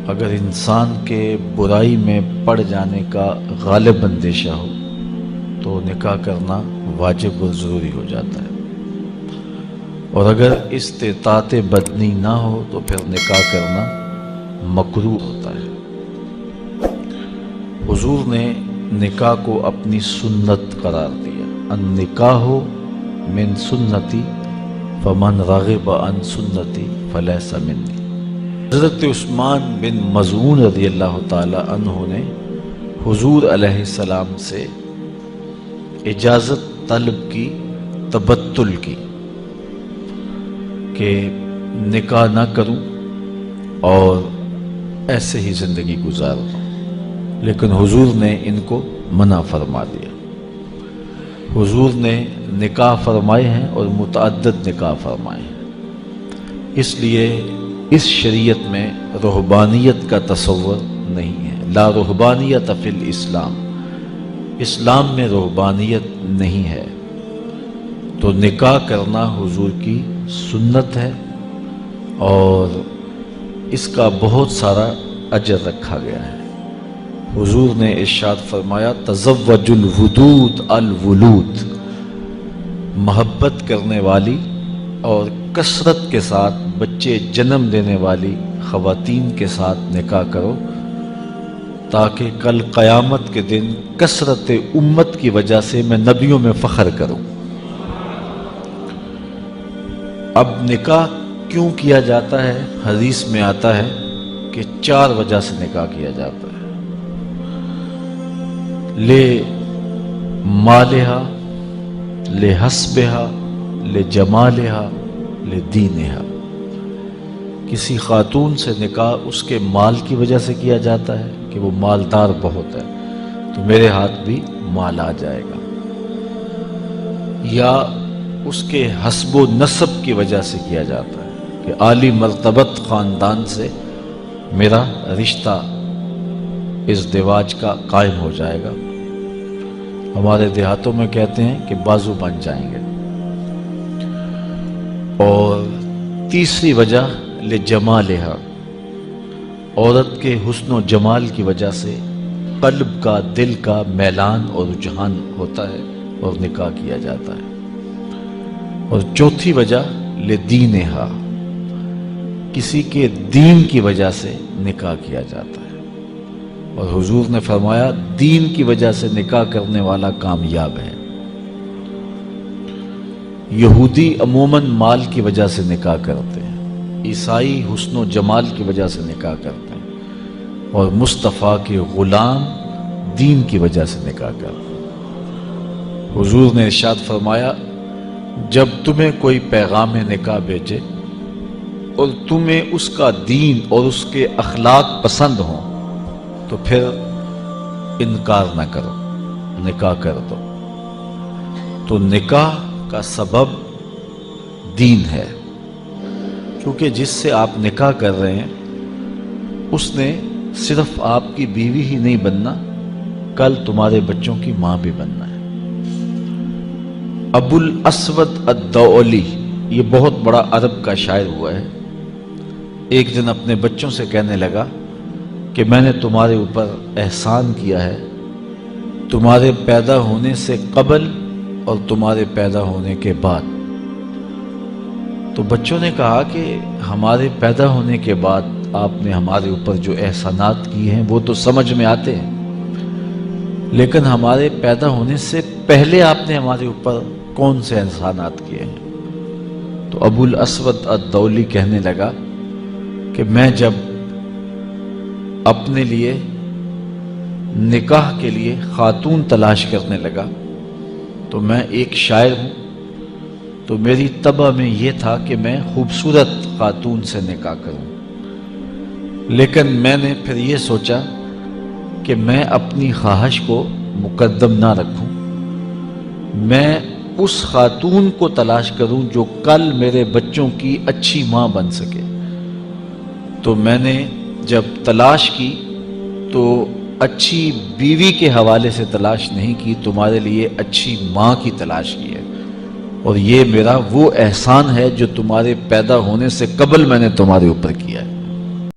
اگر انسان کے برائی میں پڑ جانے کا غالب اندیشہ ہو تو نکاح کرنا واجب و ضروری ہو جاتا ہے، اور اگر استطاعت بدنی نہ ہو تو پھر نکاح کرنا مکروہ ہوتا ہے۔ حضور نے نکاح کو اپنی سنت قرار دیا، النکاح من سنتی فمن رغب عن سنتی فلیس منی۔ حضرت عثمان بن مظعون رضی اللہ تعالی عنہ نے حضور علیہ السلام سے اجازت طلب کی، تبتل کی، کہ نکاح نہ کروں اور ایسے ہی زندگی گزاروں، لیکن حضور نے ان کو منع فرما دیا۔ حضور نے نکاح فرمائے ہیں اور متعدد نکاح فرمائے ہیں، اس لیے اس شریعت میں رہبانیت کا تصور نہیں ہے۔ لا رہبانیت فی الاسلام، اسلام میں رہبانیت نہیں ہے۔ تو نکاح کرنا حضور کی سنت ہے اور اس کا بہت سارا اجر رکھا گیا ہے۔ حضور نے ارشاد فرمایا، تزوج الودود الولود، محبت کرنے والی اور کثرت کے ساتھ بچے جنم دینے والی خواتین کے ساتھ نکاح کرو، تاکہ کل قیامت کے دن کثرت امت کی وجہ سے میں نبیوں میں فخر کروں۔ اب نکاح کیوں کیا جاتا ہے؟ حدیث میں آتا ہے کہ 4 وجہ سے نکاح کیا جاتا ہے۔ لے مالہا، لے حسبہا، لے جمالہا، لے دینہا۔ کسی خاتون سے نکاح اس کے مال کی وجہ سے کیا جاتا ہے کہ وہ مالدار بہت ہے تو میرے ہاتھ بھی مال آ جائے گا، یا اس کے حسب و نسب کی وجہ سے کیا جاتا ہے کہ عالی مرتبت خاندان سے میرا رشتہ ازدواج کا قائم ہو جائے گا۔ ہمارے دیہاتوں میں کہتے ہیں کہ بازو بن جائیں گے۔ اور تیسری وجہ لجمالہا، عورت کے حسن و جمال کی وجہ سے قلب کا، دل کا میلان اور رجحان ہوتا ہے اور نکاح کیا جاتا ہے۔ اور چوتھی وجہ لدینہا، کسی کے دین کی وجہ سے نکاح کیا جاتا ہے، اور حضور نے فرمایا دین کی وجہ سے نکاح کرنے والا کامیاب ہے۔ یہودی عموماً مال کی وجہ سے نکاح کرتے ہیں، عیسائی حسن و جمال کی وجہ سے نکاح کرتے ہیں، اور مصطفیٰ کے غلام دین کی وجہ سے نکاح کرتے ہیں۔ حضور نے ارشاد فرمایا، جب تمہیں کوئی پیغام نکاح بھیجے اور تمہیں اس کا دین اور اس کے اخلاق پسند ہوں تو پھر انکار نہ کرو، نکاح کر دو۔ تو نکاح کا سبب دین ہے، کیونکہ جس سے آپ نکاح کر رہے ہیں اس نے صرف آپ کی بیوی ہی نہیں بننا، کل تمہارے بچوں کی ماں بھی بننا ہے۔ ابو الاسود الدؤلی، یہ بہت بڑا عرب کا شاعر ہوا ہے، ایک دن اپنے بچوں سے کہنے لگا کہ میں نے تمہارے اوپر احسان کیا ہے، تمہارے پیدا ہونے سے قبل اور تمہارے پیدا ہونے کے بعد۔ تو بچوں نے کہا کہ ہمارے پیدا ہونے کے بعد آپ نے ہمارے اوپر جو احسانات کیے ہیں وہ تو سمجھ میں آتے ہیں، لیکن ہمارے پیدا ہونے سے پہلے آپ نے ہمارے اوپر کون سے احسانات کیے ہیں؟ تو ابو الاسود الدؤلی کہنے لگا کہ میں جب اپنے لیے نکاح کے لیے خاتون تلاش کرنے لگا تو میں ایک شاعر ہوں، تو میری طبع میں یہ تھا کہ میں خوبصورت خاتون سے نکاح کروں، لیکن میں نے پھر یہ سوچا کہ میں اپنی خواہش کو مقدم نہ رکھوں، میں اس خاتون کو تلاش کروں جو کل میرے بچوں کی اچھی ماں بن سکے۔ تو میں نے جب تلاش کی تو اچھی بیوی کے حوالے سے تلاش نہیں کی، تمہارے لیے اچھی ماں کی تلاش کی ہے، اور یہ میرا وہ احسان ہے جو تمہارے پیدا ہونے سے قبل میں نے تمہارے اوپر کیا ہے۔